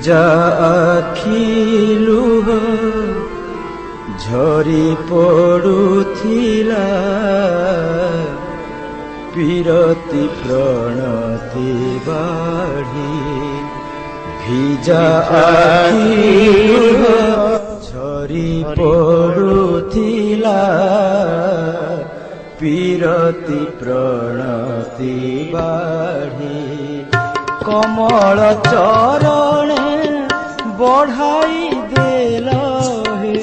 ভিজা আখি লুহ ঝরি পড়ুথিলা বিরতি প্রণতি বাড়ি ভিজা আখি লুহ ঝরি পড়ুথিলা বিরতি প্রণতি বাড়ি কমল চরণে বঢ়াই দেল হে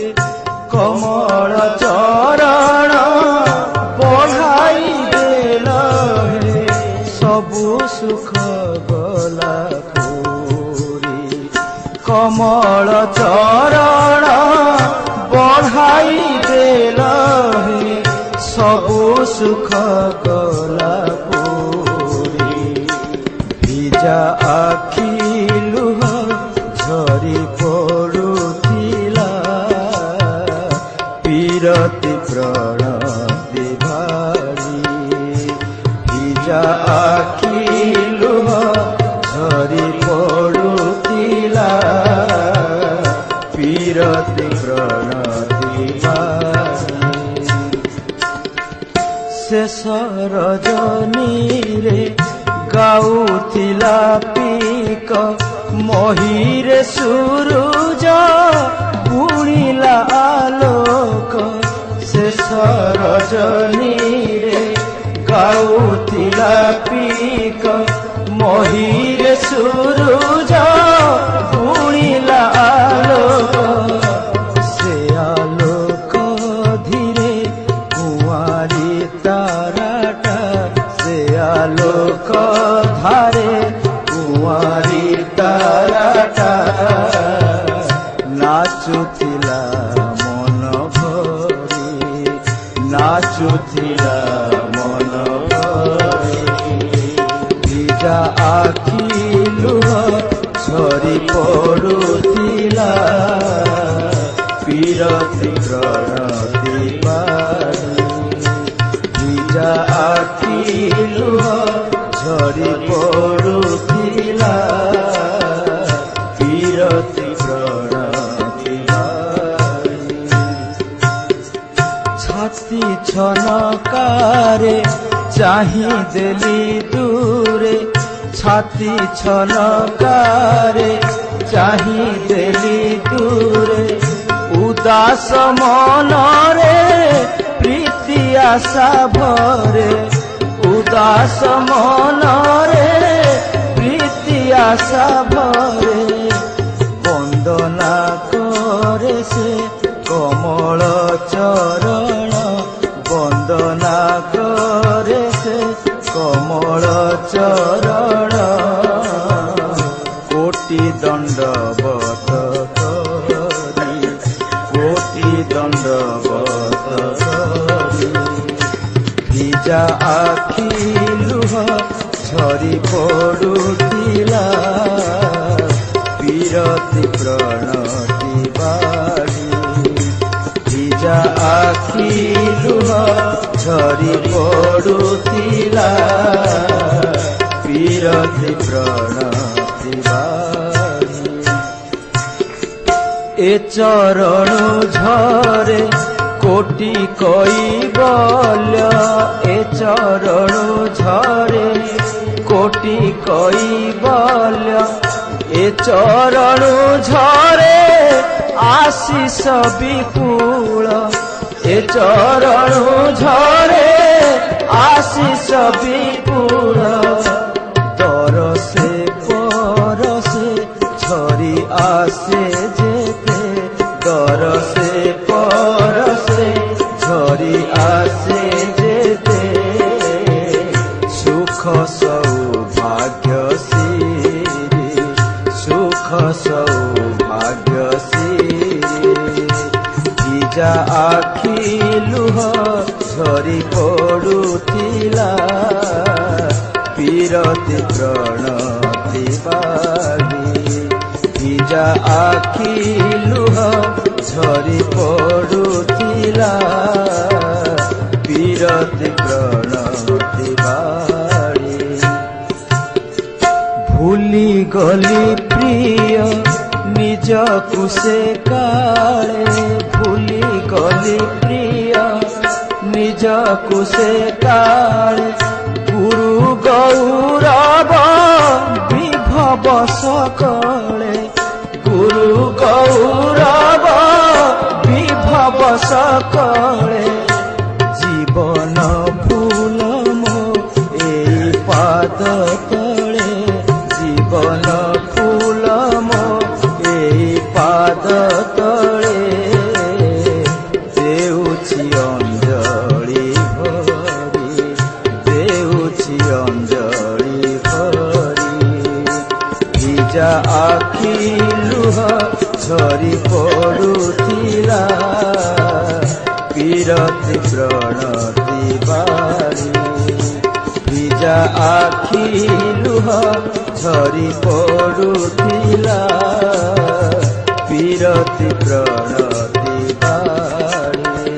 কমল চরণ বঢ়াই দেল হে সবু সুখ গলা পুরি কমল চরণ বঢ়াই দেল হে সবু সুখ গলা পুরি ভিজা আখি লুহ ঝরি পড়ুথিলা বিরতি প্রণতি ভারি ভিজা আখি লুহ ঝরি পড়ুথিলা বিরতি প্রণতি ভারি शेष रजनी रे गाउथिला पीक महीरे सूरुज बुणिला आलोक शेष रजनी रे गाउथिला पीक महीरे सूरुज बुणिला आलोक से आलोक धीरे कुआरी ताराटा से आलोक धारे कुआरी ताराटा नाचुथिला मन भरी नाचुथिला मन भरी ভিজা আখি লুহ ঝরি পড়ুথিলা বিরতি প্রণতি বাড়ি ভিজা আখি লুহ ঝরি পড়ুথিলা বিরতি প্রণতি বাড়ি ছাতি ছনকারে চাহি দেলি দূরে ছাতি ছনকারে চাহি দেলি দূরে উদাস মনরে প্রীতি আশা ভরে উদাস মনরে প্রীতি আশা ভরে বন্দনা করে সে কমল চরণ বন্দনা করে সে কমল চরণ কোটি দণ্ডবত করি কোটি দণ্ডবত করি ভিজা আখি লুহ ঝরি পড়ুথিলা বিরতি প্রণতি বাড়ি ভিজা আখি লুহ ঝরি পড়ুথিলা বিরতি প্রণতি বাড়ি এ চরণ ঝরে কোটি কৈবল্য এ চরণ ঝরে কোটি কৈবল্য এ চরণ ঝরে আশিষ বিপুল এ চরণ ঝরে আশিষ বিপুল তরসে পরসে ঝরি আসে যেতে তরসে পরসে ঝরি আসে যেতে সুখ সৌভাগ্য সিরি সুখ সৌভাগ্য সিরি ভিজা আখি লুহ ঝরি পড়ুথিলা বিরতি প্রণতি বাড়ি ভিজা আখি লুহ ঝরি পড়ুথিলা বিরতি প্রণতি বাড়ি ভুলি গলি প্রিয় ନିଜକୁ ସେ କାଳେ ଭୁଲି ଗଲି ପ୍ରିୟ, ନିଜକୁ ସେ କାଳେ ଗୁରୁ ଗୌରବ ବିଭବ ସକଳେ, ଗୁରୁ ଗୌରବ ବିଭବ ସକଳେ। ଜୀବନ ଫୁଲ ମୋ ଏଇ ପାଦ ତଳେ, ଜୀବନ ଫୁଲ ମୋ ଏଇ ପାଦ ତଳେ। ଦେଉଛି ଅଞ୍ଜଳି ଭରି, ଦେଉଛି ଅଞ୍ଜଳି ଭରି। ଭିଜା ଆଖି ଲୁହ ଝରି ପଡୁଥିଲା, ବିରତି ପ୍ରଣତି ବାରି। ଭିଜା ଆଖି ଲୁହ ଝରି ପଡୁଥିଲା, ବିରତି ପ୍ରଣତି ବାରି।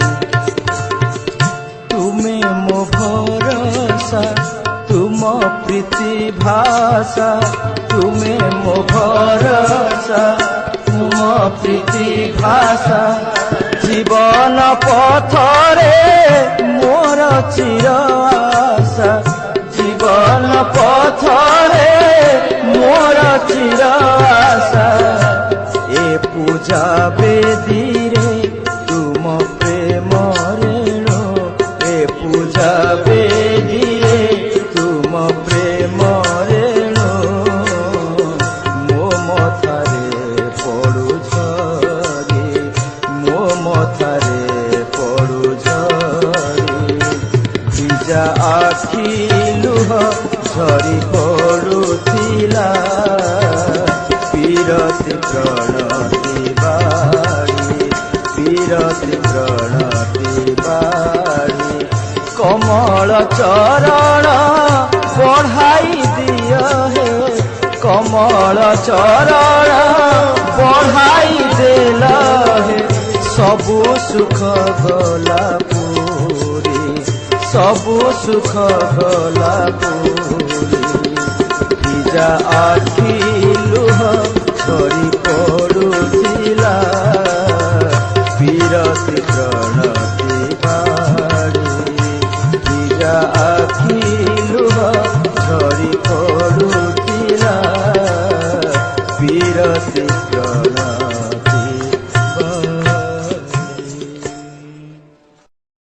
ତୁମେ ମୋ ଭରସା, ତୁମ ପ୍ରୀତି ଭାଷା, ତୁମେ ମୋ ଭରସା, ତୁମ ପ୍ରୀତି ଭାଷା। জীবন পথরে মোর চির আশা, জীবন পথরে মোর চির আশা। এ পূজা বেদিরে তুম প্রেম রেণ, এ পূজা বেদিরে তুম প্রেম রেণ। মো মথারে পড়ু ঝরি, মো মথারে পড়ু ঝরি। ভিজা আখি লুহ ঝরি পড়ুଥିଲା, বিরতি প্রণতি বাড়ি, বিরতি প্রণতি বাড়ি। কমল চরণ বঢ়াই দিয় হে, কমল চরণ বঢ়াই দেল হে। सबु सुख गला पूरी, सबु सुख गला पूरी। ভিজা আখি লুহ ঝরি পড়ুଥିଲା,